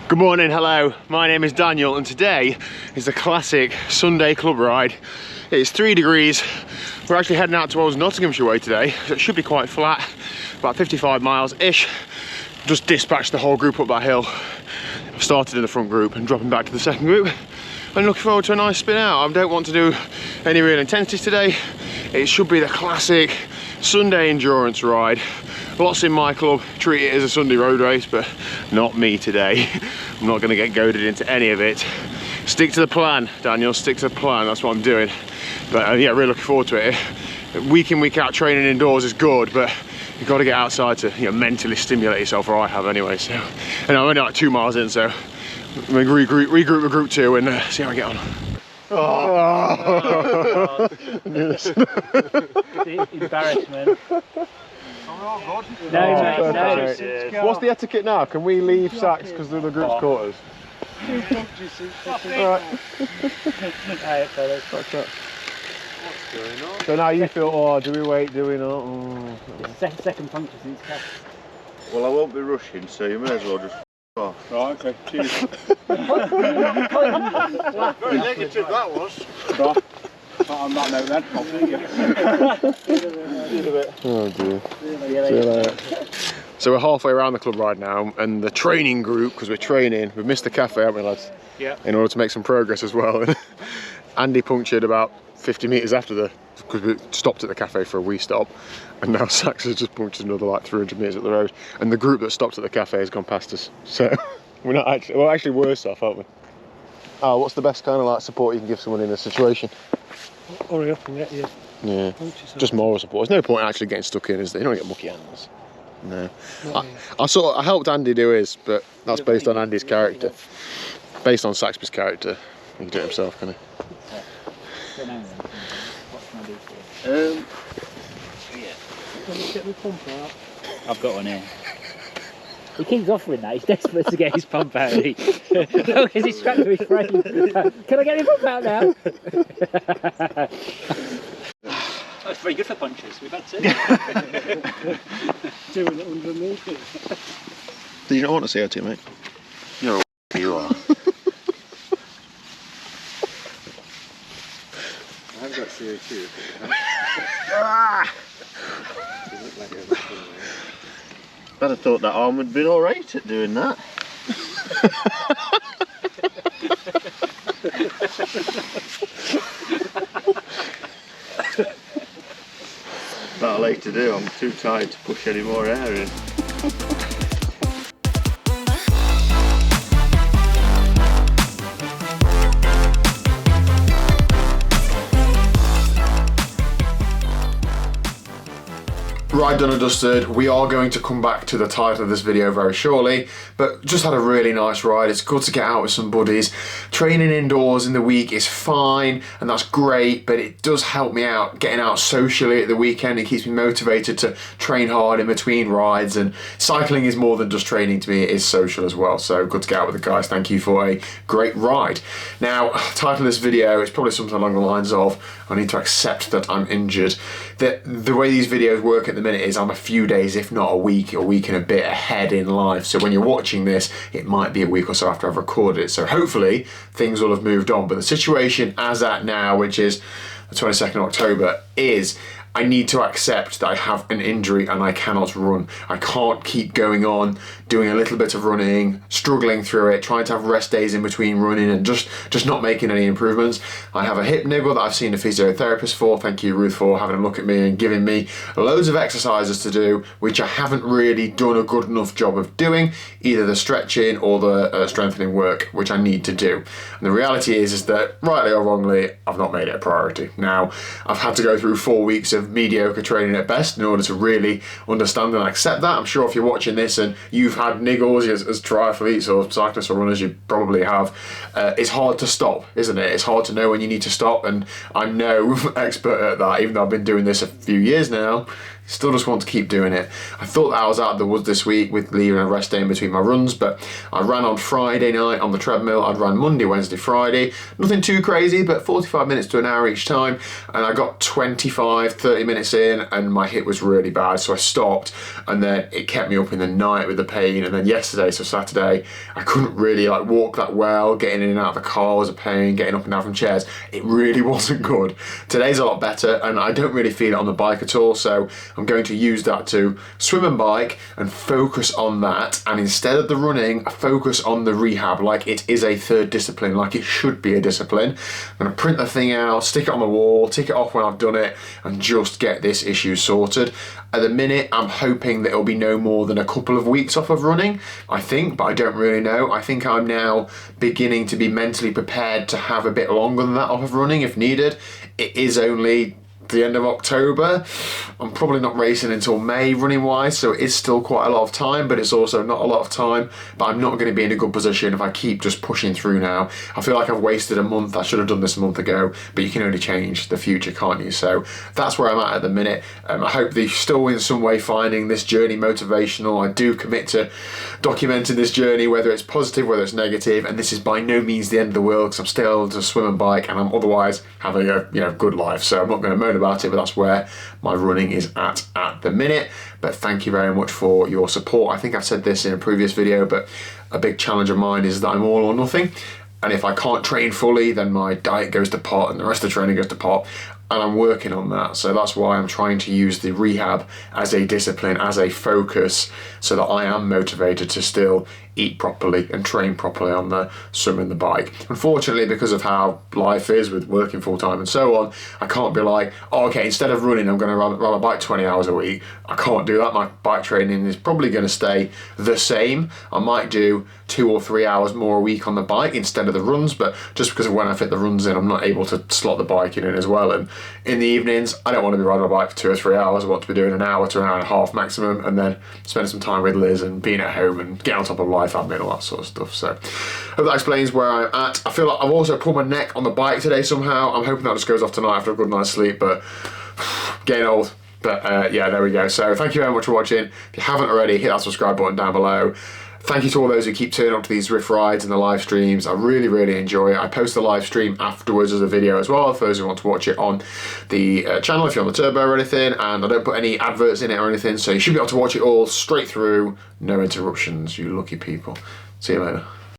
Good morning, hello, my name is Daniel and today is the classic Sunday club ride. It's 3 degrees, we're actually heading out towards Nottinghamshire way today, so it should be quite flat, about 55 miles-ish. Just dispatched the whole group up that hill. I've started in the front group and dropping back to the second group. I'm looking forward to a nice spin out. I don't want to do any real intensities today. It should be the classic Sunday endurance ride. Lots in my club treat it as a Sunday road race, but not me today. I'm not going to get goaded into any of it. Stick to the plan, Daniel, stick to the plan, that's what I'm doing. But yeah, really looking forward to it. Week in, week out training indoors is good, but you've got to get outside to mentally stimulate yourself, or I have anyway. So, and I'm only like 2 miles in, so I'm going to regroup with group 2 and see how I get on. Oh. Embarrassment. Oh, good. No, mate, no. What's the etiquette now? Can we leave Sachs because they're the group's quarters? Alright. Alright, fellas. What's going on? So now you feel, oh, do we wait, do we not? Oh. Second puncture since Cass. Well, I won't be rushing, so you may as well just off. Right, okay, cheers. Very negative that was. Right. On that note then, I'll see you. Oh dear. See you later. So we're halfway around the club ride now, and the training group, because we're training, we've missed the cafe, haven't we, lads? Yeah. In order to make some progress as well. Andy punctured about 50 metres after because we stopped at the cafe for a wee stop, and now Sachs has just punctured another like 300 metres up the road, and the group that stopped at the cafe has gone past us. So we're not actually, we're actually worse off, aren't we? Oh, what's the best kind of like support you can give someone in a situation? Hurry up and get you. Yeah, just moral support. There's no point actually getting stuck in, is there? You don't get mucky hands. No. I helped Andy do his, but that's based on Andy's character. Based on Saxby's character. He can do it himself, can he? I've got one here. He keeps offering that, he's desperate to get his pump out. Because he's strapped to his frame. Can I get his pump out now? That's very good for punches, we've had two. Doing it underneath it. Do you not want to CO2, mate? You're a you are. I've got CO2. I'd have thought that arm would have been alright at doing that. Not late to do, I'm too tired to push any more air in. Ride done and dusted. We are going to come back to the title of this video very shortly, but just had a really nice ride. It's good to get out with some buddies. Training indoors in the week is fine and that's great, but it does help me out getting out socially at the weekend. It keeps me motivated to train hard in between rides, and cycling is more than just training to me, it is social as well. So good to get out with the guys. Thank you for a great ride. Now, title of this video is probably something along the lines of, I need to accept that I'm injured. The way these videos work at the minute is I'm a few days, if not a week and a bit ahead in life. So when you're watching this, it might be a week or so after I've recorded it. So hopefully things will have moved on. But the situation as at now, which is the 22nd of October, is I need to accept that I have an injury and I cannot run. I can't keep going on doing a little bit of running, struggling through it, trying to have rest days in between running and just not making any improvements. I have a hip niggle that I've seen a physiotherapist for. Thank you, Ruth, for having a look at me and giving me loads of exercises to do, which I haven't really done a good enough job of doing, either the stretching or the strengthening work, which I need to do. And the reality is that, rightly or wrongly, I've not made it a priority. Now, I've had to go through 4 weeks of mediocre training at best in order to really understand and accept that. I'm sure if you're watching this and you've had niggles as triathletes or cyclists or runners, you probably have, it's hard to stop, isn't it? It's hard to know when you need to stop, and I'm no expert at that, even though I've been doing this a few years now. Still just want to keep doing it. I thought that I was out of the woods this week with leaving a rest day in between my runs, but I ran on Friday night on the treadmill. I'd run Monday, Wednesday, Friday. Nothing too crazy, but 45 minutes to an hour each time. And I got 25, 30 minutes in and my hip was really bad. So I stopped and then it kept me up in the night with the pain. And then yesterday, so Saturday, I couldn't really like walk that well. Getting in and out of the car was a pain, getting up and down from chairs. It really wasn't good. Today's a lot better and I don't really feel it on the bike at all. So I'm going to use that to swim and bike and focus on that, and instead of the running, focus on the rehab like it is a third discipline, like it should be a discipline. I'm going to print the thing out, stick it on the wall, tick it off when I've done it, and just get this issue sorted. At the minute, I'm hoping that it'll be no more than a couple of weeks off of running, I think, but I don't really know. I think I'm now beginning to be mentally prepared to have a bit longer than that off of running if needed. It is only the end of October. I'm probably not racing until May running wise, so it is still quite a lot of time, but it's also not a lot of time. But I'm not going to be in a good position if I keep just pushing through now. I feel like I've wasted a month. I should have done this a month ago, but you can only change the future, can't you? So that's where I'm at the minute. I hope that you're still in some way finding this journey motivational. I do commit to documenting this journey, whether it's positive, whether it's negative, and this is by no means the end of the world because I'm still able to swim and bike and I'm otherwise having a good life. So I'm not going to moan about it, but that's where my running is at the minute. But thank you very much for your support. I think I've said this in a previous video, but a big challenge of mine is that I'm all or nothing, and if I can't train fully then my diet goes to pot and the rest of the training goes to pot, and I'm working on that. So that's why I'm trying to use the rehab as a discipline, as a focus, so that I am motivated to still eat properly and train properly on the swim and the bike. Unfortunately, because of how life is with working full time and so on, I can't be like, oh, okay, instead of running, I'm going to run my bike 20 hours a week. I can't do that. My bike training is probably going to stay the same. I might do 2 or 3 hours more a week on the bike instead of the runs, but just because of when I fit the runs in, I'm not able to slot the bike in as well. And in the evenings, I don't want to be riding my bike for 2 or 3 hours. I want to be doing an hour to an hour and a half maximum, and then spending some time with Liz and being at home and getting on top of life admin, all that sort of stuff. So hope that explains where I'm at. I feel like I've also pulled my neck on the bike today somehow. I'm hoping that just goes off tonight after a good night's sleep, but getting old. But yeah, there we go. So thank you very much for watching. If you haven't already, hit that subscribe button down below. Thank you to all those who keep turning up to these Riff rides and the live streams. I really, really enjoy it. I post the live stream afterwards as a video as well for those who want to watch it on the channel if you're on the turbo or anything, and I don't put any adverts in it or anything, so you should be able to watch it all straight through, no interruptions, you lucky people. See you later.